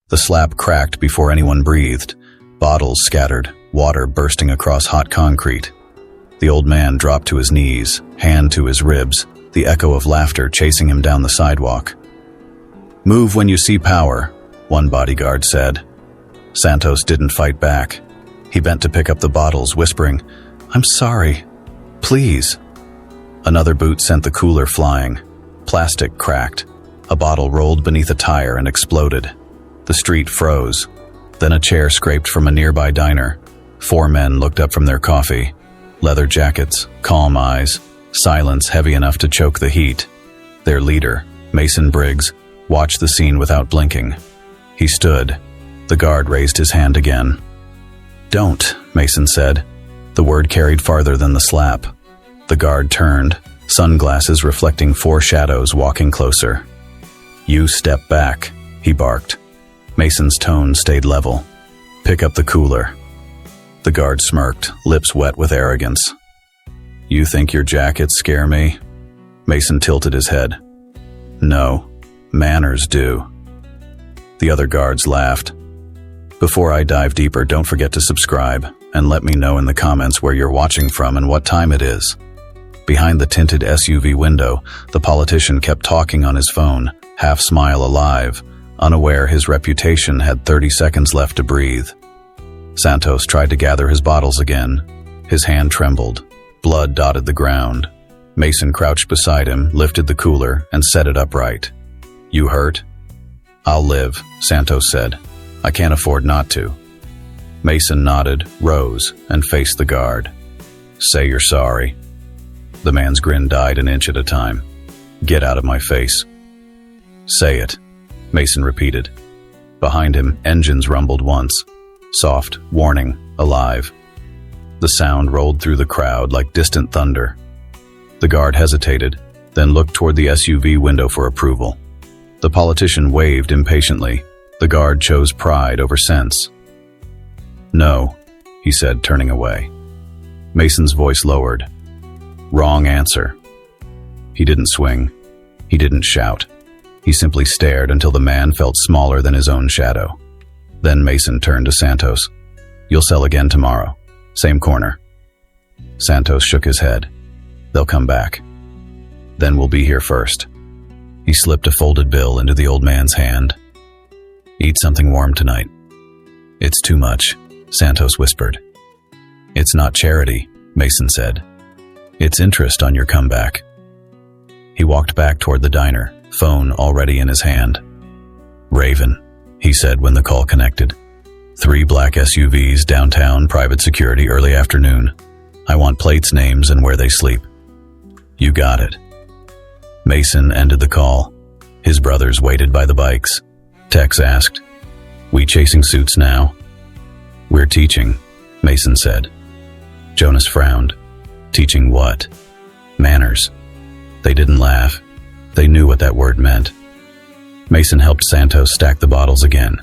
The slab cracked before anyone breathed. Bottles scattered, water bursting across hot concrete. The old man dropped to his knees, hand to his ribs, the echo of laughter chasing him down the sidewalk. "Move when you see power," one bodyguard said. Santos didn't fight back. He bent to pick up the bottles, whispering, "I'm sorry. Please." Another boot sent the cooler flying. Plastic cracked. A bottle rolled beneath a tire and exploded. The street froze. Then a chair scraped from a nearby diner. 4 men looked up from their coffee. Leather jackets, calm eyes, silence heavy enough to choke the heat. Their leader, Mason Briggs, watched the scene without blinking. He stood. The guard raised his hand again. "Don't," Mason said. The word carried farther than the slap. The guard turned, sunglasses reflecting 4 shadows walking closer. "You step back," he barked. Mason's tone stayed level. "Pick up the cooler." The guard smirked, lips wet with arrogance. "You think your jackets scare me?" Mason tilted his head. "No, manners do." The other guards laughed. "Before I dive deeper, don't forget to subscribe, and let me know in the comments where you're watching from and what time it is." Behind the tinted SUV window, the politician kept talking on his phone, half smile alive, unaware his reputation had 30 seconds left to breathe. Santos tried to gather his bottles again. His hand trembled. Blood dotted the ground. Mason crouched beside him, lifted the cooler, and set it upright. "You hurt?" "I'll live," Santos said. "I can't afford not to." Mason nodded, rose, and faced the guard. "Say you're sorry." The man's grin died an inch at a time. "Get out of my face." "Say it," Mason repeated. Behind him, engines rumbled once. Soft, warning, alive. The sound rolled through the crowd like distant thunder. The guard hesitated, then looked toward the SUV window for approval. The politician waved impatiently. The guard chose pride over sense. "No," he said, turning away. Mason's voice lowered. "Wrong answer." He didn't swing. He didn't shout. He simply stared until the man felt smaller than his own shadow. Then Mason turned to Santos. "You'll sell again tomorrow. Same corner." Santos shook his head. "They'll come back. Then we'll be here first." He slipped a folded bill into the old man's hand. "Eat something warm tonight." "It's too much," Santos whispered. "It's not charity," Mason said. "It's interest on your comeback." He walked back toward the diner, phone already in his hand. "Raven," he said when the call connected. 3 black SUVs, downtown, private security, early afternoon. I want plates, names, and where they sleep." "You got it." Mason ended the call. His brothers waited by the bikes. Tex asked, "We chasing suits now?" "We're teaching," Mason said. Jonas frowned. "Teaching what?" "Manners." They didn't laugh. They knew what that word meant. Mason helped Santos stack the bottles again.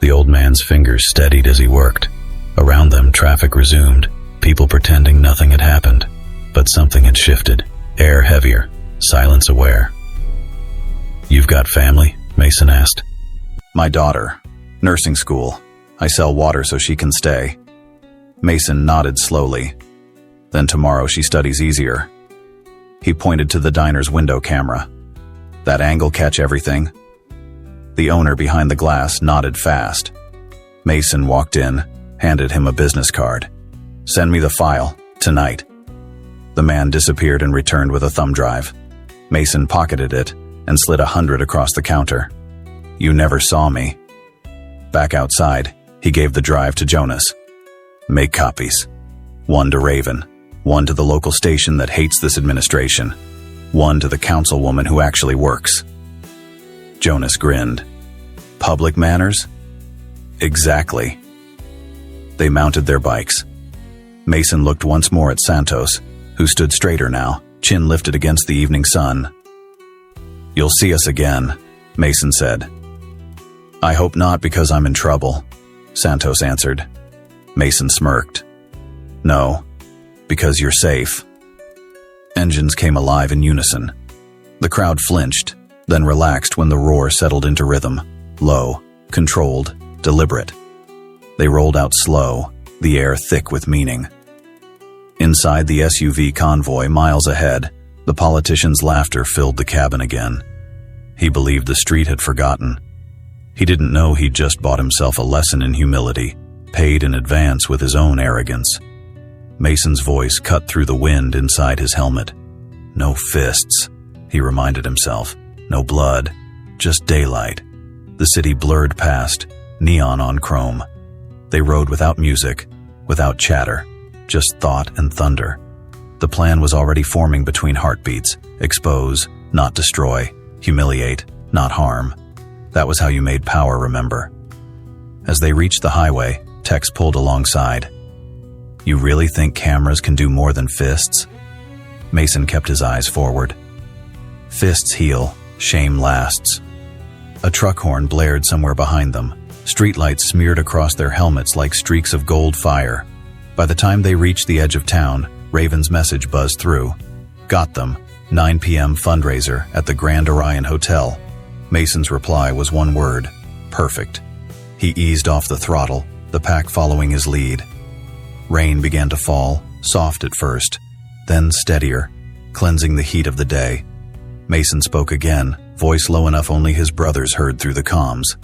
The old man's fingers steadied as he worked. Around them, traffic resumed, people pretending nothing had happened. But something had shifted. Air heavier, silence aware. "You've got family?" Mason asked. "My daughter. Nursing school. I sell water so she can stay." Mason nodded slowly. "Then tomorrow she studies easier." He pointed to the diner's window camera. "That angle catch everything?" The owner behind the glass nodded fast. Mason walked in, handed him a business card. "Send me the file, tonight." The man disappeared and returned with a thumb drive. Mason pocketed it and slid 100 across the counter. "You never saw me." Back outside, he gave the drive to Jonas. "Make copies. 1 to Raven, 1 to the local station that hates this administration, 1 to the councilwoman who actually works." Jonas grinned. "Public manners?" "Exactly." They mounted their bikes. Mason looked once more at Santos, who stood straighter now, chin lifted against the evening sun. "You'll see us again," Mason said. "I hope not, because I'm in trouble," Santos answered. Mason smirked. "No, because you're safe." Engines came alive in unison. The crowd flinched, then relaxed when the roar settled into rhythm, low, controlled, deliberate. They rolled out slow, the air thick with meaning. Inside the SUV convoy miles ahead, the politician's laughter filled the cabin again. He believed the street had forgotten. He didn't know he'd just bought himself a lesson in humility, paid in advance with his own arrogance. Mason's voice cut through the wind inside his helmet. No fists, he reminded himself. No blood, just daylight. The city blurred past, neon on chrome. They rode without music, without chatter, just thought and thunder. The plan was already forming between heartbeats. Expose, not destroy. Humiliate, not harm. That was how you made power, remember? As they reached the highway, Tex pulled alongside. You really think cameras can do more than fists? Mason kept his eyes forward. Fists heal, shame lasts. A truck horn blared somewhere behind them. Streetlights smeared across their helmets like streaks of gold fire. By the time they reached the edge of town, Raven's message buzzed through. Got them. 9 p.m. fundraiser at the Grand Orion Hotel. Mason's reply was one word. Perfect. He eased off the throttle, the pack following his lead. Rain began to fall, soft at first, then steadier, cleansing the heat of the day. Mason spoke again, voice low enough only his brothers heard through the comms.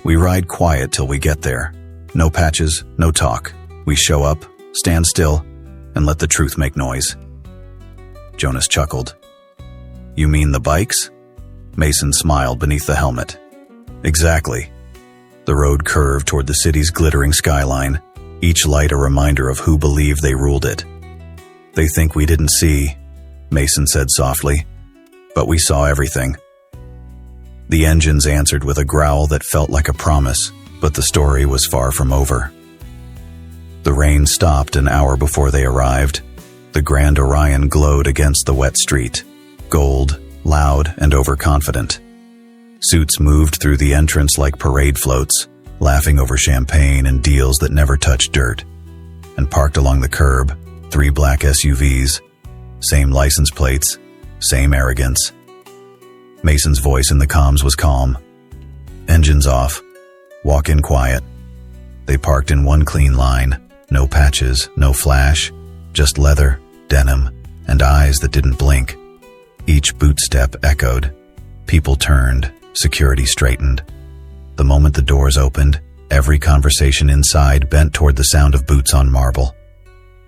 We ride quiet till we get there. No patches, no talk. We show up, stand still, and let the truth make noise. Jonas chuckled. You mean the bikes? Mason smiled beneath the helmet. Exactly. The road curved toward the city's glittering skyline, each light a reminder of who believed they ruled it. They think we didn't see, Mason said softly, but we saw everything. The engines answered with a growl that felt like a promise, but the story was far from over. The rain stopped an hour before they arrived. The Grand Orion glowed against the wet street, gold, loud, and overconfident. Suits moved through the entrance like parade floats, laughing over champagne and deals that never touched dirt. And parked along the curb, 3 black SUVs, same license plates, same arrogance. Mason's voice in the comms was calm. Engines off. Walk in quiet. They parked in one clean line, no patches, no flash, just leather, denim, and eyes that didn't blink. Each boot step echoed. People turned, security straightened. The moment the doors opened, every conversation inside bent toward the sound of boots on marble.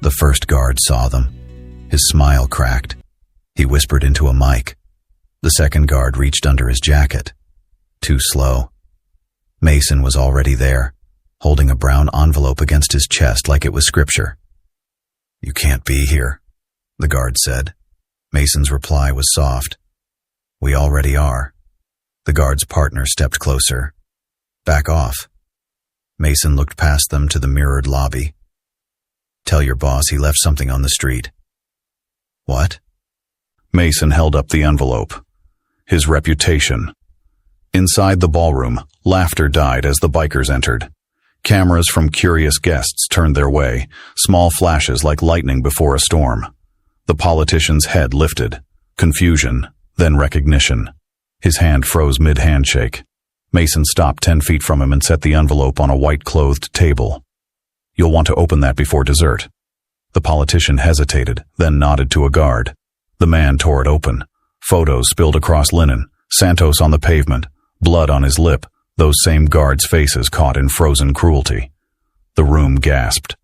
The first guard saw them. His smile cracked. He whispered into a mic. The second guard reached under his jacket. Too slow. Mason was already there, holding a brown envelope against his chest like it was scripture. You can't be here, the guard said. Mason's reply was soft. We already are. The guard's partner stepped closer. Back off. Mason looked past them to the mirrored lobby. Tell your boss he left something on the street. What? Mason held up the envelope. His reputation. Inside the ballroom, laughter died as the bikers entered. Cameras from curious guests turned their way, small flashes like lightning before a storm. The politician's head lifted. Confusion, then recognition. His hand froze mid-handshake. Mason stopped 10 feet from him and set the envelope on a white-clothed table. You'll want to open that before dessert. The politician hesitated, then nodded to a guard. The man tore it open. Photos spilled across linen, Santos on the pavement, blood on his lip, those same guards' faces caught in frozen cruelty. The room gasped.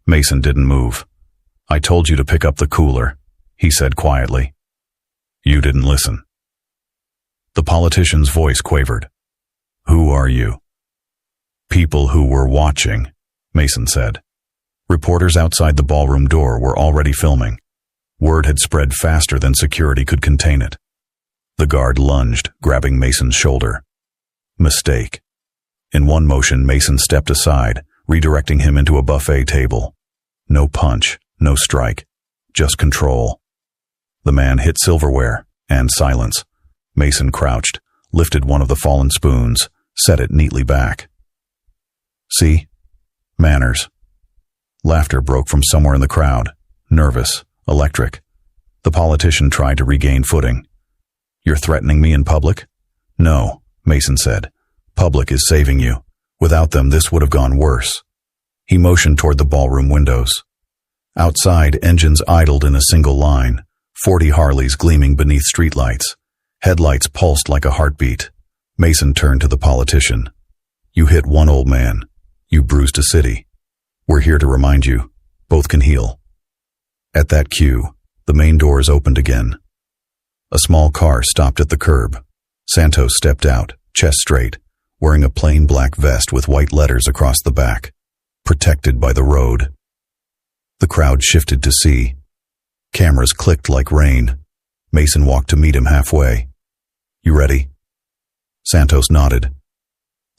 Mason didn't move. I told you to pick up the cooler, he said quietly. You didn't listen. The politician's voice quavered. Who are you? People who were watching, Mason said. Reporters outside the ballroom door were already filming. Word had spread faster than security could contain it. The guard lunged, grabbing Mason's shoulder. Mistake. In one motion, Mason stepped aside, redirecting him into a buffet table. No punch, no strike, just control. The man hit silverware, and silence. Mason crouched, lifted one of the fallen spoons, set it neatly back. See? Manners. Laughter broke from somewhere in the crowd, nervous, electric. The politician tried to regain footing. You're threatening me in public? No, Mason said. Public is saving you. Without them, this would have gone worse. He motioned toward the ballroom windows. Outside, engines idled in a single line, 40 Harleys gleaming beneath streetlights. Headlights pulsed like a heartbeat. Mason turned to the politician. You hit one old man. You bruised a city. We're here to remind you. Both can heal. At that cue, the main doors opened again. A small car stopped at the curb. Santos stepped out, chest straight, wearing a plain black vest with white letters across the back. Protected by the road. The crowd shifted to see. Cameras clicked like rain. Mason walked to meet him halfway. You ready? Santos nodded.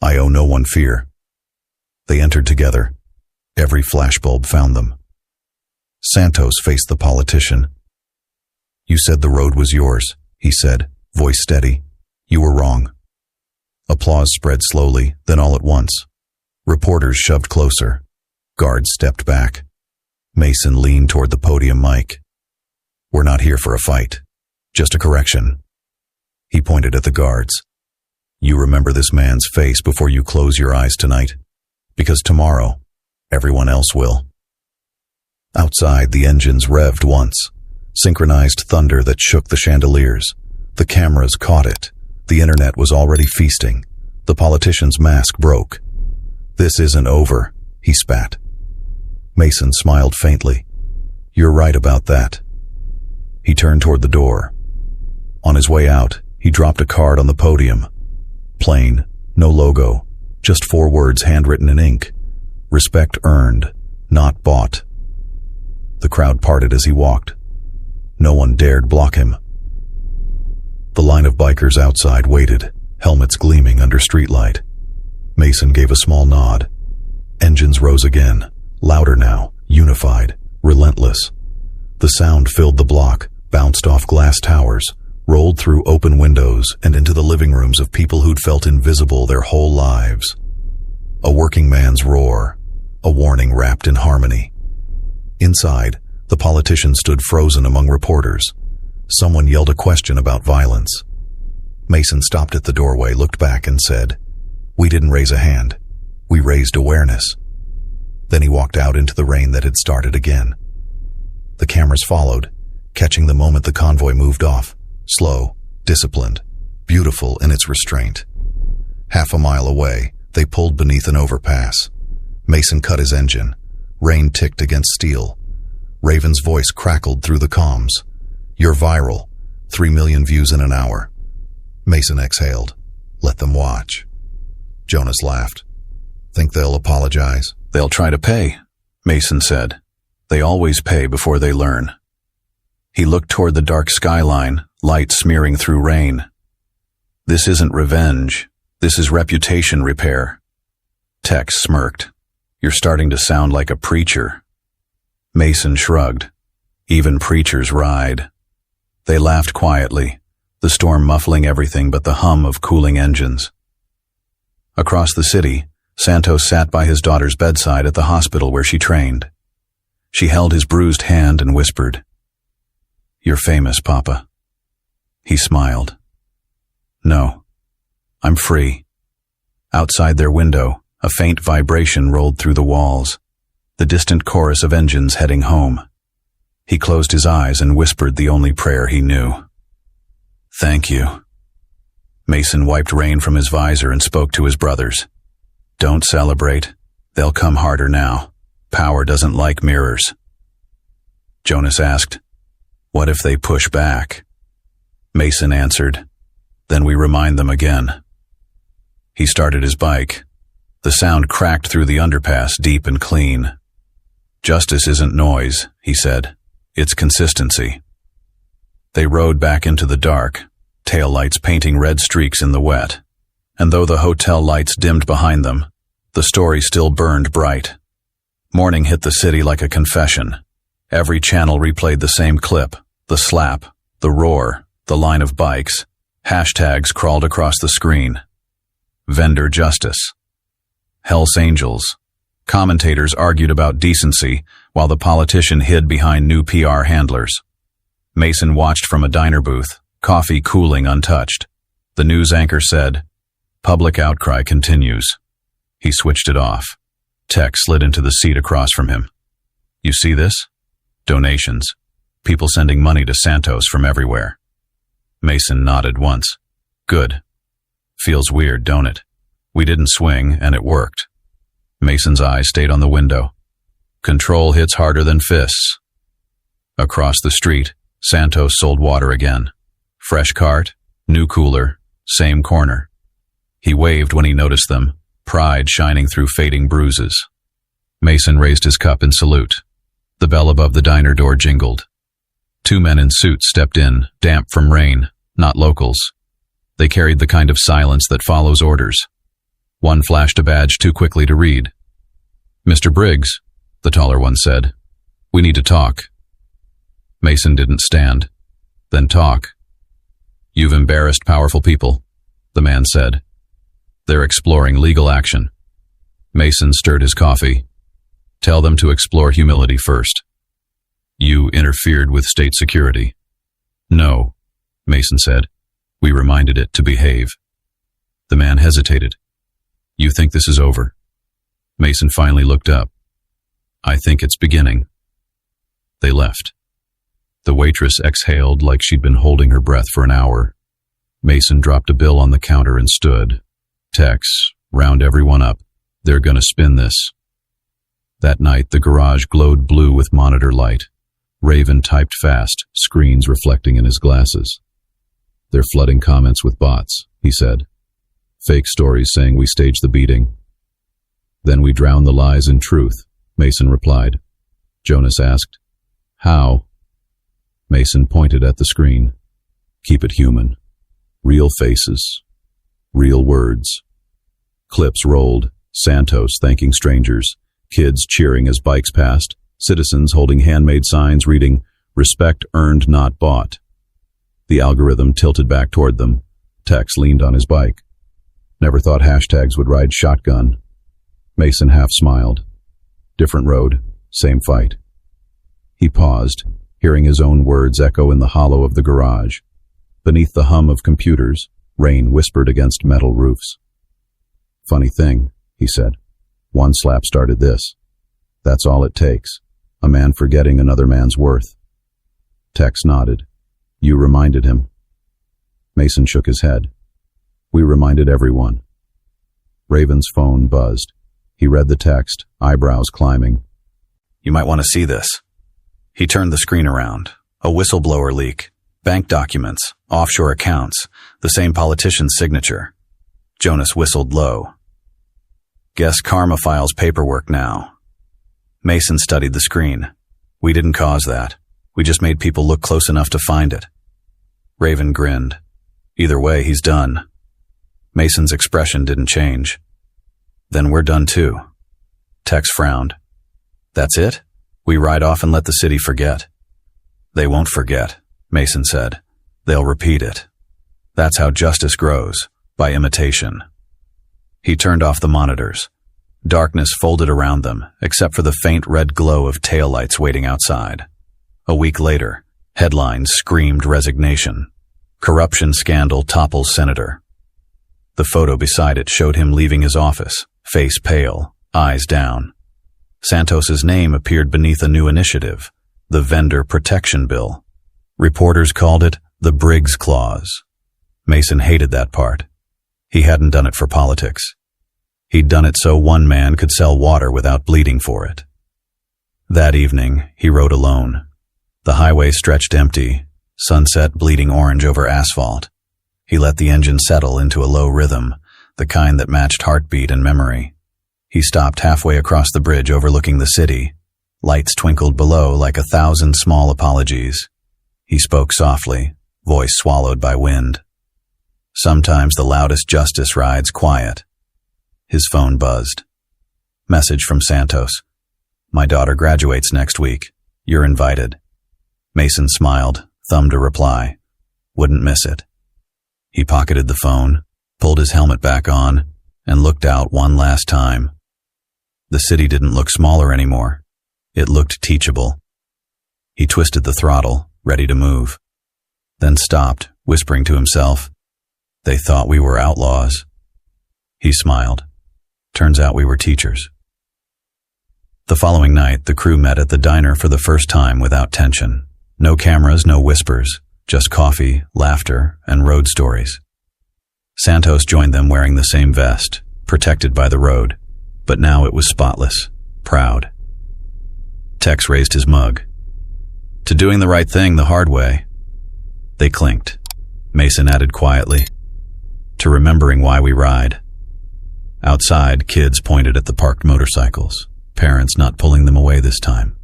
I owe no one fear. They entered together. Every flashbulb found them. Santos faced the politician. You said the road was yours, he said, voice steady. You were wrong. Applause spread slowly, then all at once. Reporters shoved closer. Guards stepped back. Mason leaned toward the podium mic. We're not here for a fight. Just a correction. He pointed at the guards. You remember this man's face before you close your eyes tonight, because tomorrow, everyone else will. Outside, the engines revved once, synchronized thunder that shook the chandeliers. The cameras caught it. The internet was already feasting. The politician's mask broke. This isn't over, he spat. Mason smiled faintly. You're right about that. He turned toward the door. On his way out, he dropped a card on the podium. Plain, no logo, just 4 words handwritten in ink. Respect earned, not bought. The crowd parted as he walked. No one dared block him. The line of bikers outside waited, helmets gleaming under streetlight. Mason gave a small nod. Engines rose again, louder now, unified, relentless. The sound filled the block, bounced off glass towers, rolled through open windows and into the living rooms of people who'd felt invisible their whole lives. A working man's roar, a warning wrapped in harmony. Inside, the politician stood frozen among reporters. Someone yelled a question about violence. Mason stopped at the doorway, looked back and said, We didn't raise a hand. We raised awareness. Then he walked out into the rain that had started again. The cameras followed, catching the moment the convoy moved off. Slow, disciplined, beautiful in its restraint. Half a mile away, they pulled beneath an overpass. Mason cut his engine. Rain ticked against steel. Raven's voice crackled through the comms. You're viral. 3 million views in an hour. Mason exhaled. Let them watch. Jonas laughed. Think they'll apologize? They'll try to pay, Mason said. They always pay before they learn. He looked toward the dark skyline, light smearing through rain. This isn't revenge. This is reputation repair. Tex smirked. You're starting to sound like a preacher. Mason shrugged. Even preachers ride. They laughed quietly, the storm muffling everything but the hum of cooling engines. Across the city, Santos sat by his daughter's bedside at the hospital where she trained. She held his bruised hand and whispered, You're famous, Papa. He smiled. No, I'm free. Outside their window, a faint vibration rolled through the walls, the distant chorus of engines heading home. He closed his eyes and whispered the only prayer he knew. Thank you. Mason wiped rain from his visor and spoke to his brothers. Don't celebrate. They'll come harder now. Power doesn't like mirrors. Jonas asked, What if they push back? Mason answered, Then we remind them again. He started his bike. The sound cracked through the underpass, deep and clean. Justice isn't noise, he said. It's consistency. They rode back into the dark, taillights painting red streaks in the wet. And though the hotel lights dimmed behind them, the story still burned bright. Morning hit the city like a confession. Every channel replayed the same clip, the slap, the roar, the line of bikes. Hashtags crawled across the screen. Vendor justice. Hell's Angels. Commentators argued about decency while the politician hid behind new PR handlers. Mason watched from a diner booth, coffee cooling untouched. The news anchor said, Public outcry continues. He switched it off. Tech slid into the seat across from him. You see this? Donations. People sending money to Santos from everywhere. Mason nodded once. Good. Feels weird, don't it? We didn't swing, and it worked. Mason's eyes stayed on the window. Control hits harder than fists. Across the street, Santos sold water again. Fresh cart, new cooler, same corner. He waved when he noticed them, pride shining through fading bruises. Mason raised his cup in salute. The bell above the diner door jingled. 2 men in suits stepped in, damp from rain, not locals. They carried the kind of silence that follows orders. One flashed a badge too quickly to read. Mr. Briggs, the taller one said. We need to talk. Mason didn't stand. Then talk. You've embarrassed powerful people, the man said. They're exploring legal action. Mason stirred his coffee. Tell them to explore humility first. You interfered with state security. No, Mason said. We reminded it to behave. The man hesitated. You think this is over? Mason finally looked up. I think it's beginning. They left. The waitress exhaled like she'd been holding her breath for an hour. Mason dropped a bill on the counter and stood. Tex, round everyone up. They're gonna spin this. That night, the garage glowed blue with monitor light. Raven typed fast, screens reflecting in his glasses. They're flooding comments with bots, he said. Fake stories saying we staged the beating. Then we drown the lies in truth, Mason replied. Jonas asked, How? Mason pointed at the screen. Keep it human. Real faces. Real words. Clips rolled, Santos thanking strangers, kids cheering as bikes passed, citizens holding handmade signs reading, Respect earned, not bought. The algorithm tilted back toward them. Tex leaned on his bike. Never thought hashtags would ride shotgun. Mason half smiled. Different road, same fight. He paused, hearing his own words echo in the hollow of the garage. Beneath the hum of computers, rain whispered against metal roofs. Funny thing, he said. One slap started this. That's all it takes. A man forgetting another man's worth. Tex nodded. You reminded him. Mason shook his head. We reminded everyone. Raven's phone buzzed. He read the text, eyebrows climbing. You might want to see this. He turned the screen around. A whistleblower leak. Bank documents. Offshore accounts. The same politician's signature. Jonas whistled low. Guess Karma files paperwork now. Mason studied the screen. We didn't cause that. We just made people look close enough to find it. Raven grinned. Either way, he's done. Mason's expression didn't change. Then we're done too. Tex frowned. That's it? We ride off and let the city forget. They won't forget, Mason said. They'll repeat it. That's how justice grows, by imitation. He turned off the monitors. Darkness folded around them, except for the faint red glow of taillights waiting outside. A week later, headlines screamed resignation. Corruption scandal topples senator. The photo beside it showed him leaving his office, face pale, eyes down. Santos's name appeared beneath a new initiative, the Vendor Protection Bill. Reporters called it the Briggs Clause. Mason hated that part. He hadn't done it for politics. He'd done it so one man could sell water without bleeding for it. That evening, he rode alone. The highway stretched empty, sunset bleeding orange over asphalt. He let the engine settle into a low rhythm, the kind that matched heartbeat and memory. He stopped halfway across the bridge overlooking the city. Lights twinkled below like 1,000 small apologies. He spoke softly, voice swallowed by wind. Sometimes the loudest justice rides quiet. His phone buzzed. Message from Santos. My daughter graduates next week. You're invited. Mason smiled, thumbed a reply. Wouldn't miss it. He pocketed the phone, pulled his helmet back on, and looked out one last time. The city didn't look smaller anymore. It looked teachable. He twisted the throttle, ready to move. Then stopped, whispering to himself, They thought we were outlaws. He smiled. Turns out we were teachers. The following night, the crew met at the diner for the first time without tension. No cameras, no whispers, just coffee, laughter, and road stories. Santos joined them wearing the same vest, protected by the road, but now it was spotless, proud. Tex raised his mug. To doing the right thing the hard way. They clinked. Mason added quietly. To remembering why we ride. Outside, kids pointed at the parked motorcycles, parents not pulling them away this time.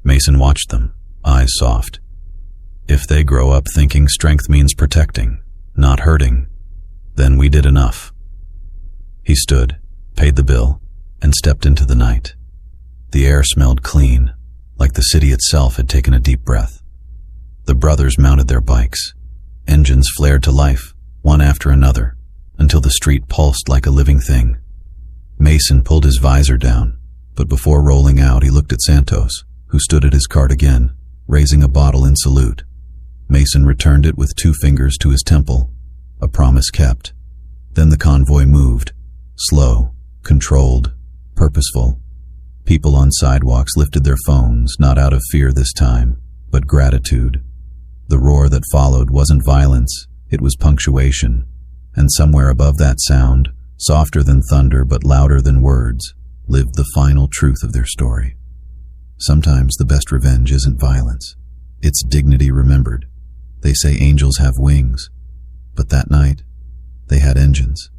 Mason watched them, eyes soft. If they grow up thinking strength means protecting, not hurting, then we did enough. He stood, paid the bill, and stepped into the night. The air smelled clean, like the city itself had taken a deep breath. The brothers mounted their bikes. Engines flared to life, one after another, until the street pulsed like a living thing. Mason pulled his visor down, but before rolling out he looked at Santos, who stood at his cart again, raising a bottle in salute. Mason returned it with 2 fingers to his temple, a promise kept. Then the convoy moved, slow, controlled, purposeful. People on sidewalks lifted their phones, not out of fear this time, but gratitude. The roar that followed wasn't violence, it was punctuation, and somewhere above that sound, softer than thunder but louder than words, lived the final truth of their story. Sometimes the best revenge isn't violence, it's dignity remembered. They say angels have wings, but that night, they had engines.